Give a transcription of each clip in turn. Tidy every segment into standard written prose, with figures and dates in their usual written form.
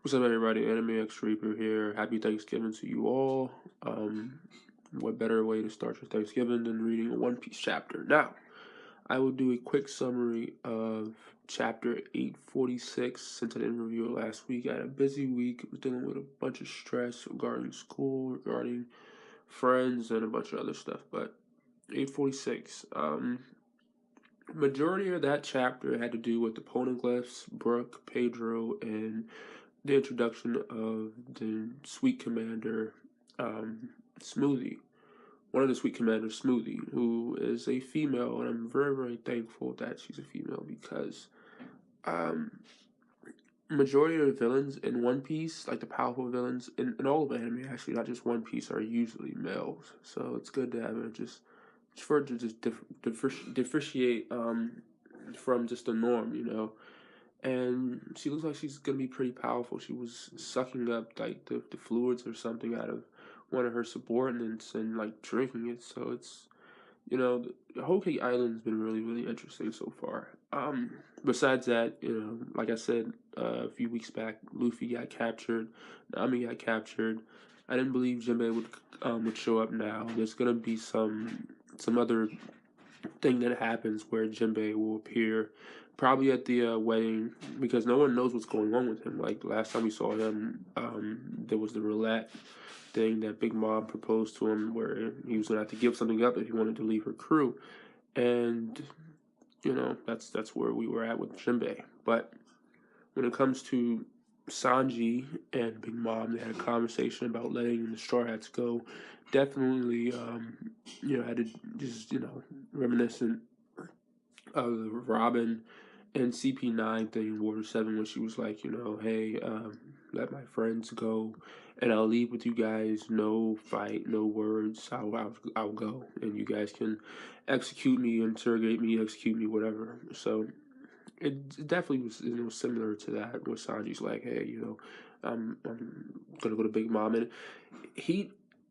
What's up, everybody? Anime X Reaper here. Happy Thanksgiving to you all. What better way to start your Thanksgiving than reading a One Piece chapter? Now, I will do a quick summary of chapter 846 since I didn't review it last week. I had a busy week. I was dealing with a bunch of stress regarding school, regarding friends, and a bunch of other stuff. But 846. Majority of that chapter had to do with the poneglyphs, Brook, Pedro, and the introduction of the Sweet Commander Smoothie. One of the Sweet Commanders, Smoothie, who is a female, and I'm very, very thankful that she's a female because um, majority of the villains in One Piece, like the powerful villains in all of anime, actually, not just One Piece, are usually males. So it's good to have it just for it to just differentiate from just the norm, you know. And she looks like she's gonna be pretty powerful. She was sucking up like the fluids or something out of one of her subordinates and like drinking it. So it's the Whole Cake Island's been really really interesting so far. Besides that, like I said a few weeks back, Luffy got captured, Nami got captured. I didn't believe Jinbei would show up now. There's gonna be some other thing that happens where Jinbei will appear, probably at the wedding, because no one knows what's going on with him. Like last time we saw him, there was the roulette thing that Big Mom proposed to him, where he was gonna have to give something up if he wanted to leave her crew, and that's where we were at with Jinbei. But when it comes to Sanji and Big Mom, they had a conversation about letting the Straw Hats go. Definitely, had to just reminiscent of the Robin and CP9 thing in Water 7 when she was like, hey, let my friends go and I'll leave with you guys. No fight, no words. I'll go and you guys can execute me, interrogate me, execute me, whatever. So it definitely was similar to that where Sanji's like, hey, I'm gonna go to Big Mom, and he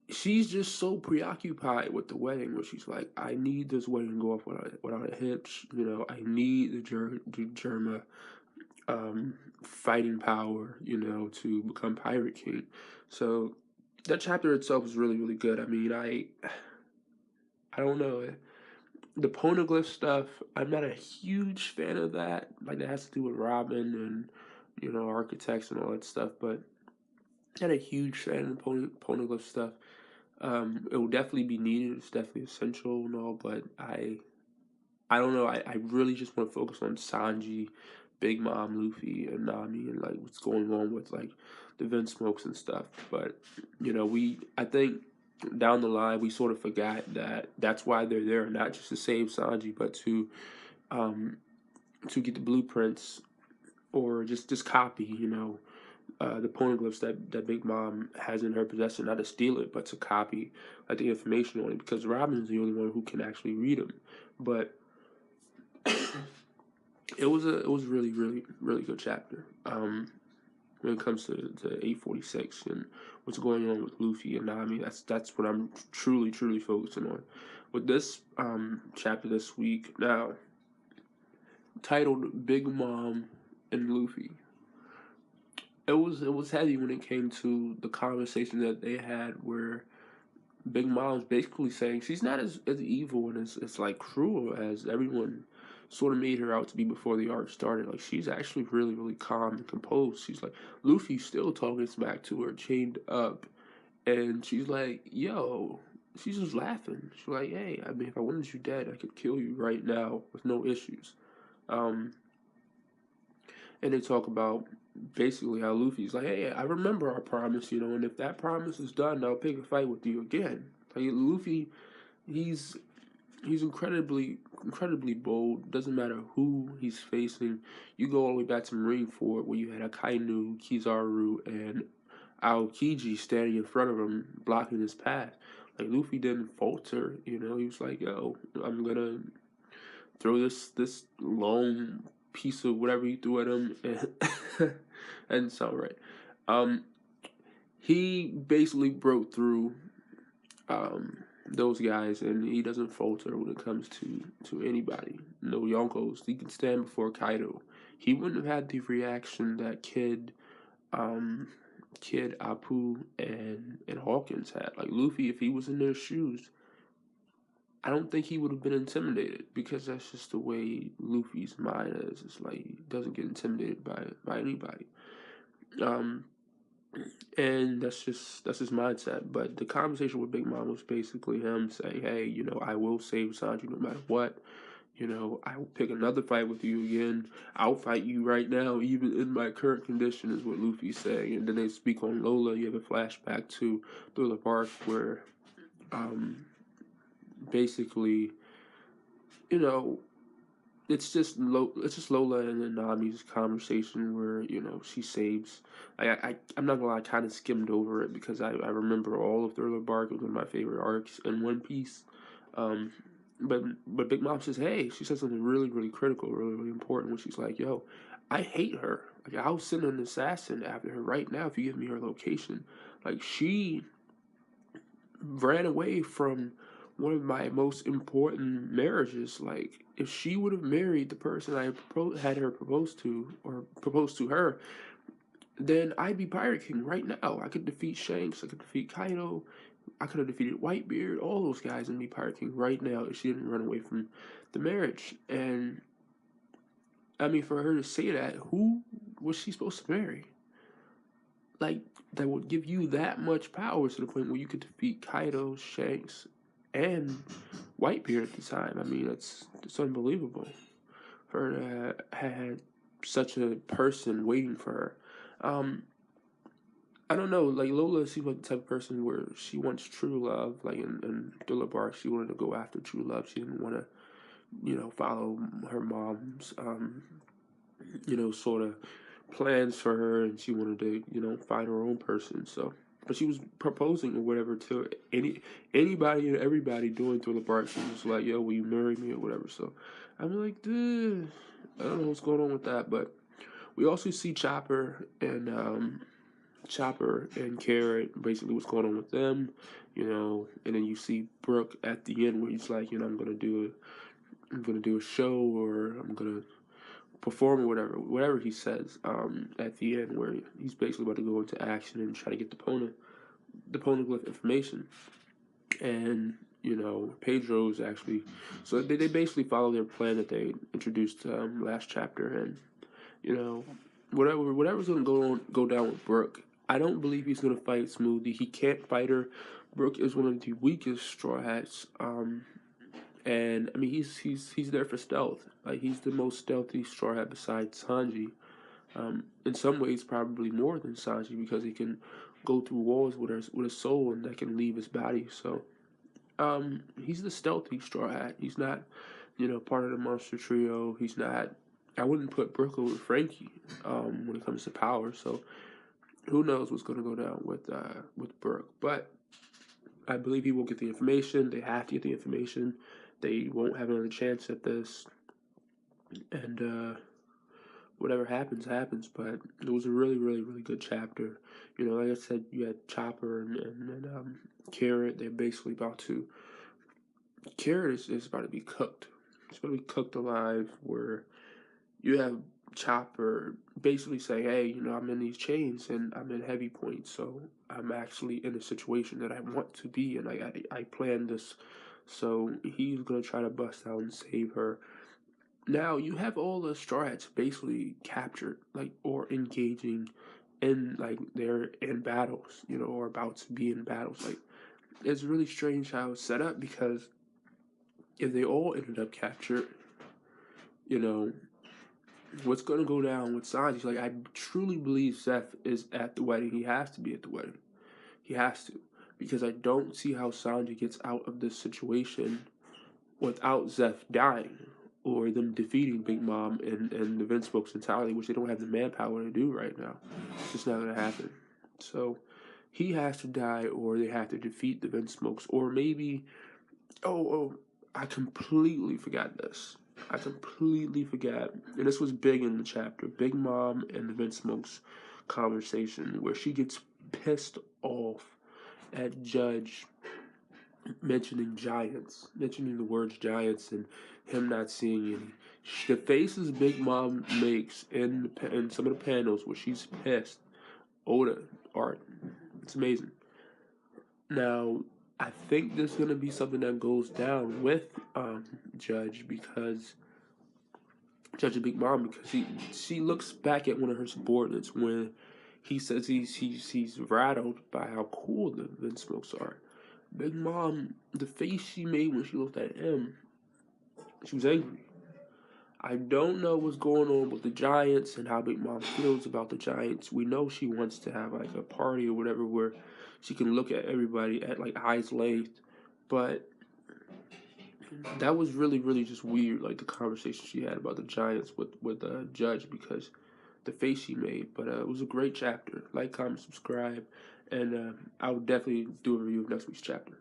she's just so preoccupied with the wedding where she's like, I need this wedding to go off without a hitch. I need the Germa fighting power, to become Pirate King. So that chapter itself is really, really good. I mean, I don't know. The poneglyph stuff, I'm not a huge fan of that. Like that has to do with Robin and architects and all that stuff. But I'm not a huge fan of the poneglyph stuff. It will definitely be needed. It's definitely essential and all. But I don't know. I really just want to focus on Sanji, Big Mom, Luffy, and Nami, and like what's going on with like the Vin Smokes and stuff. But I think down the line we sort of forgot that that's why they're there, not just to save Sanji, but to get the blueprints or just copy, the poneglyphs that Big Mom has in her possession, not to steal it, but to copy like the information on it, because Robin's the only one who can actually read them. But it was really really really good chapter. When it comes to 846 and what's going on with Luffy and Nami, that's what I'm truly truly focusing on with this chapter this week. Now, titled Big Mom and Luffy. It was heavy when it came to the conversation that they had where Big Mom's basically saying she's not as evil and as like cruel as everyone sort of made her out to be before the arc started. Like she's actually really, really calm and composed. She's like Luffy's still talking smack to her, chained up, and she's like, yo, she's just laughing. She's like, hey, I mean if I wanted you dead, I could kill you right now with no issues. Um and they talk about basically how Luffy's like, hey, I remember our promise, and if that promise is done, I'll pick a fight with you again. Like Luffy, he's he's incredibly bold. Doesn't matter who he's facing. You go all the way back to Marineford where you had Akainu, Kizaru, and Aokiji standing in front of him, blocking his path. Like Luffy didn't falter. He was like, "Yo, I'm gonna throw this long piece of whatever he threw at him," and and it's all right. Um, he basically broke through those guys, and he doesn't falter when it comes to anybody. No Yonkos. He can stand before Kaido. He wouldn't have had the reaction that Kid um, Kid, Apu, and Hawkins had. Like Luffy, if he was in their shoes, I don't think he would have been intimidated because that's just the way Luffy's mind is. It's like he doesn't get intimidated by anybody. Um, and that's his mindset. But the conversation with Big Mom was basically him saying, "Hey, I will save Sanji no matter what. I will pick another fight with you again. I'll fight you right now, even in my current condition," is what Luffy's saying. And then they speak on Lola. You have a flashback to Thriller Bark where, um, basically, you know, it's just Lola and Nami's conversation where she saves. I'm not gonna lie, I kind of skimmed over it because I remember all of Thriller Bark. It was one of my favorite arcs in One Piece. Um, but Big Mom says, hey, she says something really really critical, really really important. When she's like, yo, I hate her. Like I'll send an assassin after her right now if you give me her location. Like she ran away from one of my most important marriages. Like, if she would have married the person had her proposed to, or proposed to her, then I'd be Pirate King right now. I could defeat Shanks, I could defeat Kaido, I could have defeated Whitebeard, all those guys, and be Pirate King right now if she didn't run away from the marriage. And I mean, for her to say that, who was she supposed to marry? Like, that would give you that much power to the point where you could defeat Kaido, Shanks, and Whitebeard at the time. I mean, it's unbelievable for her to have had such a person waiting for her. I don't know, like Lola seems like the type of person where she wants true love. Like in Thriller Bark, she wanted to go after true love. She didn't want to, follow her mom's, sort of plans for her, and she wanted to, find her own person. So, but she was proposing or whatever to anybody and everybody doing Thriller Bark. She was like, "Yo, will you marry me?" or whatever. So, I'm like, dude, I don't know what's going on with that. But we also see Chopper and Carrot, basically what's going on with them, and then you see Brooke at the end where he's like, I'm gonna do a show, or I'm gonna perform, or whatever he says at the end, where he's basically about to go into action and try to get the poneglyph information. And Pedro's actually, so they basically follow their plan that they introduced last chapter. And whatever's gonna go down with Brooke, I don't believe he's gonna fight Smoothie. He can't fight her. Brooke is one of the weakest Straw Hats. And I mean, he's there for stealth. Like, he's the most stealthy Straw Hat besides Sanji. In some ways, probably more than Sanji, because he can go through walls with his soul, and that can leave his body. So, he's the stealthy Straw Hat. He's not, part of the monster trio. He's not. I wouldn't put Brooke over Frankie when it comes to power. So, who knows what's going to go down with Brooke? But I believe he will get the information. They have to get the information. They won't have another chance at this. And whatever happens, happens. But it was a really, really, really good chapter. Like I said, you had Chopper and Carrot. They're basically about to. Carrot is about to be cooked. It's going to be cooked alive. Where you have Chopper basically saying, "Hey, I'm in these chains and I'm in heavy points, so I'm actually in a situation that I want to be in. I planned this." So he's gonna try to bust out and save her. Now you have all the Straw Hats basically captured, like, or engaging in, like, they're in battles, or about to be in battles. Like, it's really strange how it's set up, because if they all ended up captured, you know, what's going to go down with Sanji? Like, I truly believe Seth is at the wedding. He has to be at the wedding. He has to. Because I don't see how Sanji gets out of this situation without Zeph dying, or them defeating Big Mom and the Vince Smokes entirely, which they don't have the manpower to do right now. It's just not going to happen. So he has to die, or they have to defeat the Vince Smokes. Or maybe, I completely forgot this. I completely forgot. And this was big in the chapter. Big Mom and the Vince Smokes conversation, where she gets pissed off at Judge mentioning the words giants, and him not seeing any. The faces Big Mom makes in some of the panels where she's pissed Oda art. It's amazing. Now, I think there's gonna be something that goes down with Judge because Judge Big Mom because she looks back at one of her subordinates when he says he's rattled by how cool the Vinsmokes are. Big Mom, the face she made when she looked at him, she was angry. I don't know what's going on with the Giants and how Big Mom feels about the Giants. We know she wants to have like a party or whatever where she can look at everybody at like eyes length, but that was really just weird. Like the conversation she had about the Giants with Judge because the face she made. But it was a great chapter. Like, comment, subscribe, and I will definitely do a review of next week's chapter.